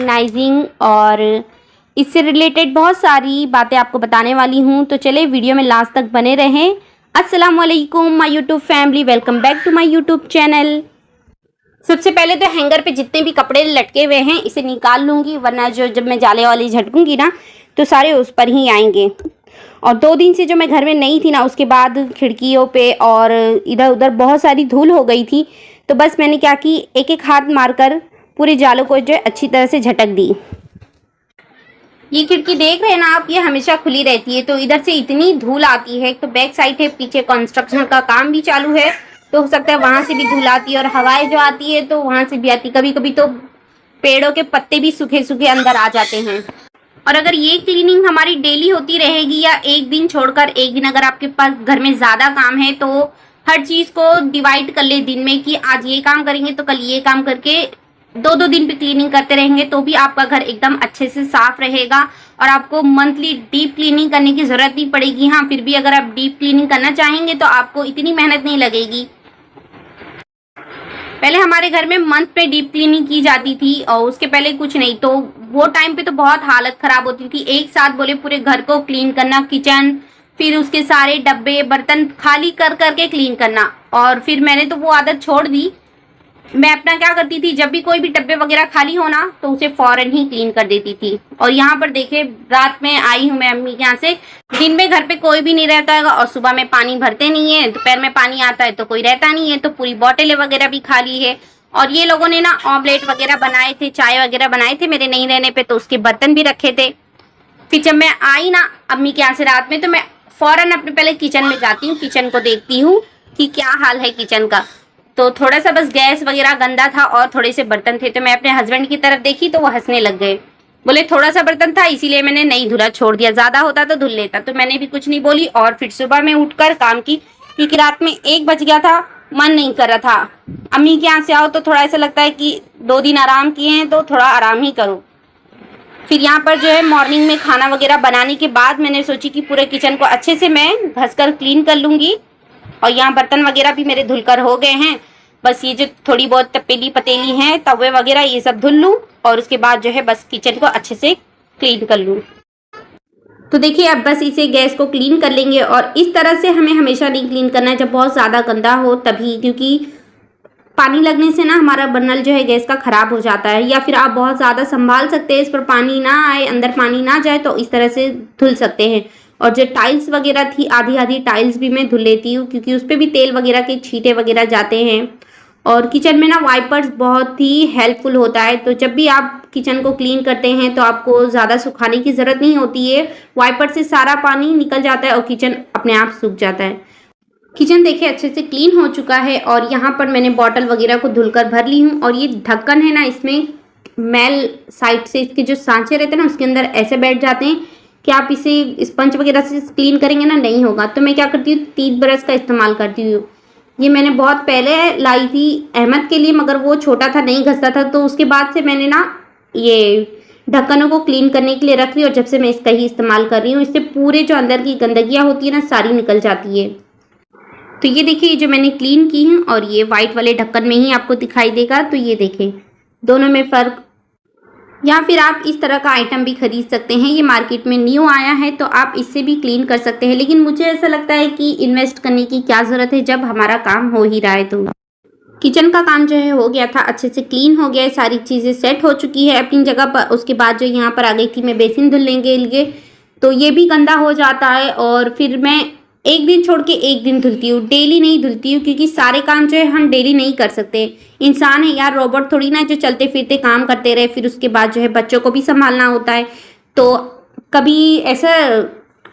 Organising और इससे related बहुत सारी बातें आपको बताने वाली हूँ। तो चले वीडियो में लास्ट तक बने रहें। अस्सलाम वालेकुम my YouTube family, welcome back to my YouTube channel. सबसे पहले तो हैंगर पे जितने भी कपड़े लटके हुए हैं इसे निकाल लूँगी, वरना जब मैं जाले वाली झटकूँगी ना तो सारे उस पर ही आएंगे। और 2 दिन से जो मैं घर में नहीं थी ना, उसके बाद खिड़कियों पे और इधर उधर बहुत सारी धूल हो गई थी। तो बस मैंने क्या की, एक एक हाथ मारकर पूरे जालों को जो अच्छी तरह से झटक दी। ये खिड़की देख रहे हैं ना आप, ये हमेशा खुली रहती है। तो इधर से इतनी धूल आती है। तो बैक साइड है, पीछे कंस्ट्रक्शन का काम भी चालू है, तो हो सकता है वहां से भी धूल आती है और हवाएं जो आती है तो वहां से भी आती। कभी कभी तो पेड़ों के पत्ते भी सूखे सूखे अंदर आ जाते हैं। और अगर ये क्लीनिंग हमारी डेली होती रहेगी या एक दिन छोड़कर एक दिन, अगर आपके पास घर में ज्यादा काम है तो हर चीज को डिवाइड कर ले दिन में कि आज ये काम करेंगे तो कल ये काम करके 2-2 दिन पे क्लीनिंग करते रहेंगे तो भी आपका घर एकदम अच्छे से साफ रहेगा और आपको मंथली डीप क्लीनिंग करने की जरूरत नहीं पड़ेगी। हाँ, फिर भी अगर आप डीप क्लीनिंग करना चाहेंगे तो आपको इतनी मेहनत नहीं लगेगी। पहले हमारे घर में मंथ पे डीप क्लीनिंग की जाती थी और उसके पहले कुछ नहीं, तो वो टाइम पे तो बहुत हालत खराब होती थी। एक साथ बोले पूरे घर को क्लीन करना, किचन, फिर उसके सारे डब्बे बर्तन खाली कर करके क्लीन करना। और फिर मैंने तो वो आदत छोड़ दी। मैं अपना क्या करती थी, जब भी कोई भी डब्बे वगैरह खाली होना तो उसे फौरन ही क्लीन कर देती थी। और यहाँ पर देखिए, रात में आई हूँ मैं अम्मी के यहाँ से। दिन में घर पे कोई भी नहीं रहता है और सुबह में पानी भरते नहीं है, दोपहर में पानी आता है तो कोई रहता नहीं है, तो पूरी बोतलें वगैरह भी खाली है। और ये लोगों ने ना ऑमलेट वगैरह बनाए थे, चाय वगैरह बनाए थे मेरे नहीं रहने पे, तो उसके बर्तन भी रखे थे। फिर जब मैं आई ना अम्मी के यहाँ से रात में, तो मैं फौरन अपने पहले किचन में जाती हूँ, किचन को देखती हूँ कि क्या हाल है किचन का। तो थोड़ा सा बस गैस वगैरह गंदा था और थोड़े से बर्तन थे। तो मैं अपने हस्बैंड की तरफ देखी तो वो हंसने लग गए, बोले थोड़ा सा बर्तन था इसीलिए मैंने नहीं धुला, छोड़ दिया, ज्यादा होता तो धुल लेता। तो मैंने भी कुछ नहीं बोली और फिर सुबह में उठकर काम की, क्योंकि रात में 1 बज गया था, मन नहीं कर रहा था। अम्मी के यहाँ से आओ तो थोड़ा ऐसा लगता है कि 2 दिन आराम किए हैं तो थोड़ा आराम ही करो। फिर यहाँ पर जो है मॉर्निंग में खाना वगैरह बनाने के बाद मैंने सोची कि पूरे किचन को अच्छे से मैं घसकर क्लीन कर लूँगी। और यहाँ बर्तन वगैरह भी मेरे धुलकर हो गए हैं। बस ये जो थोड़ी बहुत तपेली पतेली हैं, तवे वगैरह, ये सब धुल लूँ और उसके बाद जो है बस किचन को अच्छे से क्लीन कर लूँ। तो देखिए, अब बस इसे गैस को क्लीन कर लेंगे। और इस तरह से हमें हमेशा नहीं क्लीन करना है, जब बहुत ज़्यादा गंदा हो तभी, क्योंकि पानी लगने से ना हमारा बर्नल जो है गैस का ख़राब हो जाता है। या फिर आप बहुत ज़्यादा संभाल सकते हैं, इस पर पानी ना आए, अंदर पानी ना जाए, तो इस तरह से धुल सकते हैं। और जो टाइल्स वगैरह थी, आधी आधी टाइल्स भी मैं धुल लेती हूँ, क्योंकि उस पर भी तेल वगैरह के छींटे वगैरह जाते हैं। और किचन में ना वाइपर्स बहुत ही हेल्पफुल होता है। तो जब भी आप किचन को क्लीन करते हैं तो आपको ज़्यादा सुखाने की ज़रूरत नहीं होती है, वाइपर से सारा पानी निकल जाता है और किचन अपने आप सूख जाता है। किचन देखिए अच्छे से क्लीन हो चुका है और यहाँ पर मैंने बॉटल वगैरह को धुलकर भर ली हूँ। और ये ढक्कन है ना, इसमें मैल साइड से इसके जो सांचे रहते हैं ना उसके अंदर ऐसे बैठ जाते हैं कि आप इसे स्पंज वगैरह से क्लीन करेंगे ना, नहीं होगा। तो मैं क्या करती हूँ, टीथ ब्रश का इस्तेमाल करती हूँ। ये मैंने बहुत पहले लाई थी अहमद के लिए, मगर वो छोटा था, नहीं घसता था, तो उसके बाद से मैंने ना ये ढक्कनों को क्लीन करने के लिए रख ली। और जब से मैं इसका ही इस्तेमाल कर रही हूँ, इससे पूरे जो अंदर की गंदगियाँ होती है ना सारी निकल जाती है। तो ये देखिए जो मैंने क्लीन की हैं, और ये वाइट वाले ढक्कन में ही आपको दिखाई देगा। तो ये देखें दोनों में फ़र्क। या फिर आप इस तरह का आइटम भी खरीद सकते हैं, ये मार्केट में न्यू आया है, तो आप इससे भी क्लीन कर सकते हैं। लेकिन मुझे ऐसा लगता है कि इन्वेस्ट करने की क्या ज़रूरत है जब हमारा काम हो ही रहा है। तो किचन का काम जो है हो गया था, अच्छे से क्लीन हो गया है, सारी चीज़ें सेट हो चुकी है अपनी जगह पर। उसके बाद जो यहाँ पर आ गई थी मैं बेसिन धुलने के लिए, तो ये भी गंदा हो जाता है। और फिर मैं एक दिन छोड़ के एक दिन धुलती हूँ, डेली नहीं धुलती हूँ, क्योंकि सारे काम जो है हम डेली नहीं कर सकते। इंसान है यार, रोबोट थोड़ी ना जो चलते फिरते काम करते रहे। फिर उसके बाद जो है बच्चों को भी संभालना होता है। तो कभी ऐसा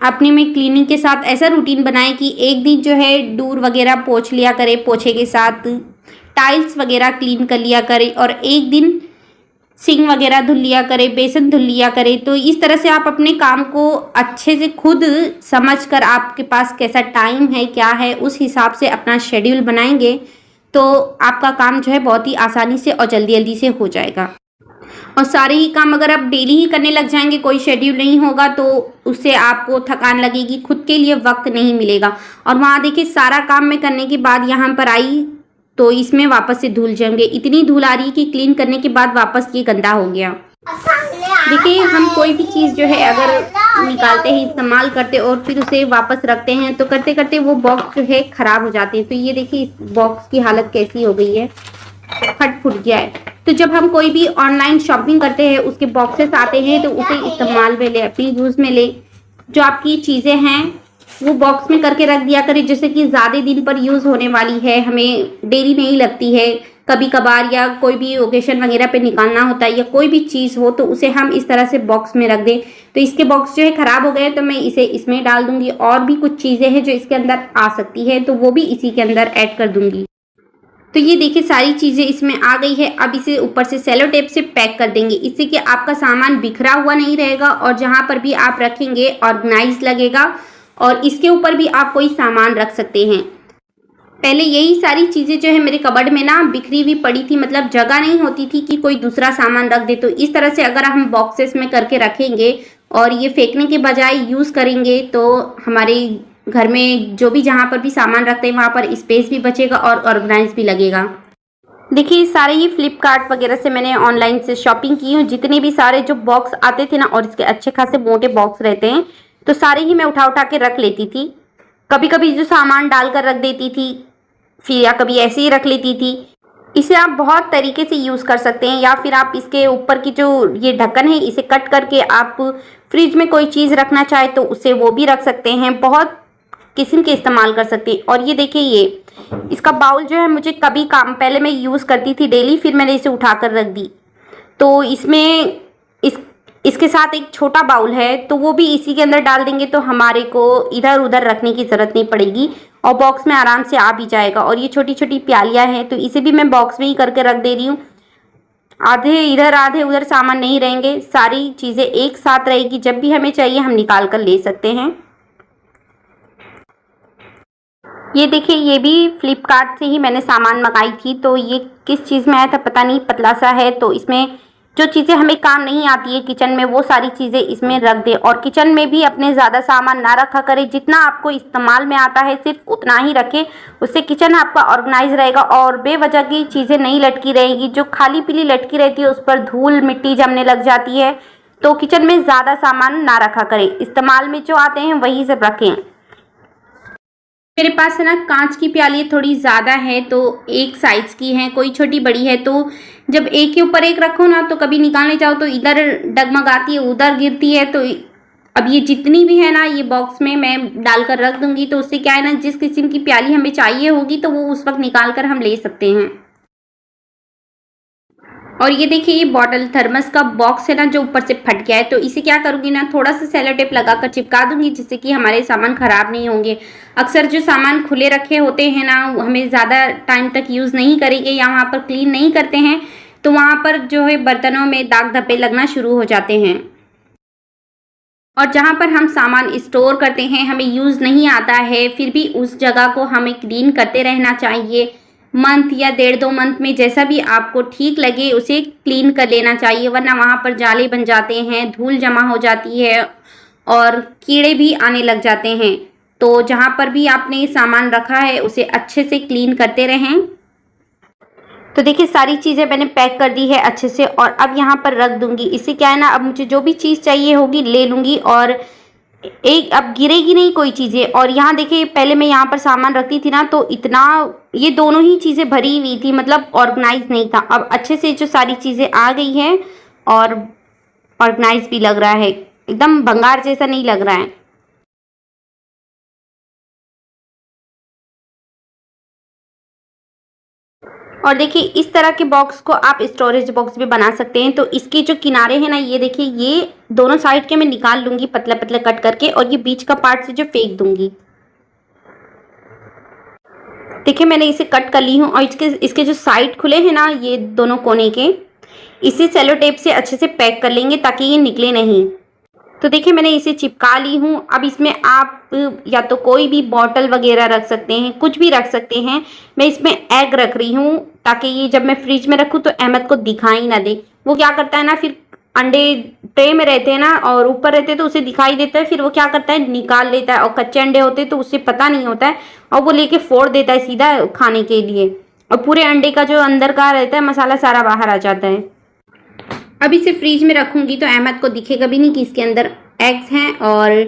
अपने में क्लीनिंग के साथ ऐसा रूटीन बनाएं कि एक दिन जो है डूर वगैरह पोंछ लिया करे, पोछे के साथ टाइल्स वगैरह क्लीन कर लिया करे, और एक दिन सिंक वगैरह धुल लिया करे, बेसन धुल लिया करे। तो इस तरह से आप अपने काम को अच्छे से खुद समझकर, आपके पास कैसा टाइम है क्या है, उस हिसाब से अपना शेड्यूल बनाएंगे तो आपका काम जो है बहुत ही आसानी से और जल्दी जल्दी से हो जाएगा। और सारे ही काम अगर आप डेली ही करने लग जाएंगे, कोई शेड्यूल नहीं होगा, तो उससे आपको थकान लगेगी, खुद के लिए वक्त नहीं मिलेगा। और वहाँ देखिए सारा काम मैं करने के बाद यहाँ पर आई तो इसमें वापस से धूल जम गई। इतनी धूल आ रही है कि क्लीन करने के बाद वापस ये गंदा हो गया। देखिए, हम कोई भी चीज़ जो है अगर निकालते हैं, इस्तेमाल करते और फिर उसे वापस रखते हैं तो करते करते वो बॉक्स जो है ख़राब हो जाते हैं। तो ये देखिए इस बॉक्स की हालत कैसी हो गई है, फट फुट गया है। तो जब हम कोई भी ऑनलाइन शॉपिंग करते हैं, उसके बॉक्सेस आते हैं तो उसे इस्तेमाल में ले, अपनी यूज़ में ले। जो आपकी चीज़ें हैं वो बॉक्स में करके रख दिया करें, जैसे कि ज़्यादा दिन पर यूज़ होने वाली है, हमें देरी नहीं लगती है। कभी कभार या कोई भी ओकेशन वगैरह पे निकालना होता है या कोई भी चीज़ हो तो उसे हम इस तरह से बॉक्स में रख दें। तो इसके बॉक्स जो है ख़राब हो गए तो मैं इसे इसमें डाल दूंगी, और भी कुछ चीज़ें हैं जो इसके अंदर आ सकती है तो वो भी इसी के अंदर ऐड कर दूंगी। तो ये देखिए सारी चीज़ें इसमें आ गई है। अब इसे ऊपर से सेलो टेप से पैक कर देंगे, इससे कि आपका सामान बिखरा हुआ नहीं रहेगा और जहाँ पर भी आप रखेंगे ऑर्गेनाइज लगेगा, और इसके ऊपर भी आप कोई सामान रख सकते हैं। पहले यही सारी चीज़ें जो है मेरे कबर्ड में ना बिखरी हुई पड़ी थी, मतलब जगह नहीं होती थी कि कोई दूसरा सामान रख दे। तो इस तरह से अगर हम बॉक्सेस में करके रखेंगे और ये फेंकने के बजाय यूज़ करेंगे तो हमारे घर में जो भी जहाँ पर भी सामान रखते हैं वहाँ पर स्पेस भी बचेगा और ऑर्गेनाइज भी लगेगा। देखिए सारे ही फ्लिपकार्ट वगैरह से मैंने ऑनलाइन से शॉपिंग की हूँ। जितने भी सारे जो बॉक्स आते थे ना, और इसके अच्छे खासे मोटे बॉक्स रहते हैं, तो सारे ही मैं उठा उठा के रख लेती थी। कभी कभी जो सामान डालकर रख देती थी, फिर या कभी ऐसे ही रख लेती थी। इसे आप बहुत तरीके से यूज़ कर सकते हैं, या फिर आप इसके ऊपर की जो ये ढक्कन है इसे कट करके आप फ्रिज में कोई चीज़ रखना चाहे तो उसे वो भी रख सकते हैं। बहुत किस्म के इस्तेमाल कर सकते हैं। और ये देखिए ये इसका बाउल जो है मुझे कभी काम पहले मैं यूज़ करती थी डेली, फिर मैंने इसे उठाकर रख दी। तो इसमें इसके साथ एक छोटा बाउल है तो वो भी इसी के अंदर डाल देंगे तो हमारे को इधर उधर रखने की ज़रूरत नहीं पड़ेगी और बॉक्स में आराम से आ भी जाएगा। और ये छोटी छोटी प्यालियाँ हैं तो इसे भी मैं बॉक्स में ही करके रख दे रही हूँ। आधे इधर आधे उधर सामान नहीं रहेंगे, सारी चीज़ें एक साथ रहेगी, जब भी हमें चाहिए हम निकाल कर ले सकते हैं। ये देखिए ये भी फ्लिपकार्ट से ही मैंने सामान मंगाई थी। तो ये किस चीज़ में आया था पता नहीं, पतला सा है। तो इसमें जो चीज़ें हमें काम नहीं आती है किचन में वो सारी चीज़ें इसमें रख दे। और किचन में भी अपने ज़्यादा सामान ना रखा करें, जितना आपको इस्तेमाल में आता है सिर्फ उतना ही रखें। उससे किचन आपका ऑर्गेनाइज रहेगा और बेवजह की चीज़ें नहीं लटकी रहेगी। जो खाली पीली लटकी रहती है उस पर धूल मिट्टी जमने लग जाती है। तो किचन में ज़्यादा सामान ना रखा करें, इस्तेमाल में जो आते हैं वही सब रखें। मेरे पास है ना कांच की प्याली थोड़ी ज़्यादा है तो एक साइज़ की है, कोई छोटी बड़ी है। तो जब एक के ऊपर एक रखो ना तो कभी निकालने जाओ तो इधर डगमगाती है उधर गिरती है। तो अब ये जितनी भी है ना ये बॉक्स में मैं डालकर रख दूंगी। तो उससे क्या है ना, जिस किस्म की प्याली हमें चाहिए होगी तो वो उस वक्त निकाल कर हम ले सकते हैं। और ये देखिए ये बॉटल थर्मस का बॉक्स है ना जो ऊपर से फट गया है, तो इसे क्या करूँगी ना थोड़ा सा सेलो टेप लगाकर चिपका दूंगी, जिससे कि हमारे सामान ख़राब नहीं होंगे। अक्सर जो सामान खुले रखे होते हैं ना हमें ज़्यादा टाइम तक यूज़ नहीं करेंगे या वहाँ पर क्लीन नहीं करते हैं तो वहाँ पर जो है बर्तनों में दाग धब्बे लगना शुरू हो जाते हैं। और जहाँ पर हम सामान स्टोर करते हैं हमें यूज़ नहीं आता है, फिर भी उस जगह को हमें क्लीन करते रहना चाहिए। मंथ या 1.5-2 मंथ में जैसा भी आपको ठीक लगे उसे क्लीन कर लेना चाहिए, वरना वहाँ पर जाले बन जाते हैं, धूल जमा हो जाती है और कीड़े भी आने लग जाते हैं। तो जहाँ पर भी आपने सामान रखा है उसे अच्छे से क्लीन करते रहें। तो देखिए सारी चीज़ें मैंने पैक कर दी है अच्छे से और अब यहाँ पर रख दूँगी। इससे क्या है ना, अब मुझे जो भी चीज़ चाहिए होगी ले लूँगी और एक अब गिरेगी नहीं कोई चीज़ें। और यहाँ देखिए पहले मैं यहाँ पर सामान रखती थी ना तो इतना ये दोनों ही चीज़ें भरी हुई थी, मतलब ऑर्गेनाइज नहीं था। अब अच्छे से जो सारी चीज़ें आ गई हैं और ऑर्गेनाइज भी लग रहा है, एकदम भंगार जैसा नहीं लग रहा है। और देखिए इस तरह के बॉक्स को आप स्टोरेज बॉक्स भी बना सकते हैं। तो इसके जो किनारे हैं ना ये देखिए ये दोनों साइड के मैं निकाल लूँगी पतला पतला कट करके और ये बीच का पार्ट से जो फेंक दूँगी। देखिए मैंने इसे कट कर ली हूँ और इसके जो साइड खुले हैं ना ये दोनों कोने के, इसे सेलो टेप से अच्छे से पैक कर लेंगे ताकि ये निकले नहीं। तो देखिए मैंने इसे चिपका ली हूँ। अब इसमें आप या तो कोई भी बॉटल वगैरह रख सकते हैं, कुछ भी रख सकते हैं। मैं इसमें एग रख रही हूँ ताकि ये जब मैं फ्रिज में रखूँ तो अहमद को दिखाई ना दे। वो क्या करता है ना, फिर अंडे ट्रे में रहते हैं ना और ऊपर रहते हैं तो उसे दिखाई देता है, फिर वो क्या करता है निकाल लेता है। और कच्चे अंडे होते हैं तो उसे पता नहीं होता है और वो लेके फोड़ देता है सीधा खाने के लिए, और पूरे अंडे का जो अंदर का रहता है मसाला सारा बाहर आ जाता है। अब इसे फ्रीज में रखूंगी तो अहमद को दिखेगा भी नहीं कि इसके अंदर एग्स हैं। और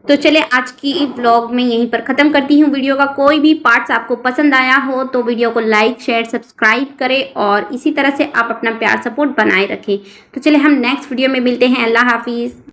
तो चले आज की व्लॉग में यहीं पर ख़त्म करती हूँ। वीडियो का कोई भी पार्ट्स आपको पसंद आया हो तो वीडियो को लाइक शेयर सब्सक्राइब करें और इसी तरह से आप अपना प्यार सपोर्ट बनाए रखें। तो चले हम नेक्स्ट वीडियो में मिलते हैं। अल्लाह हाफिज़।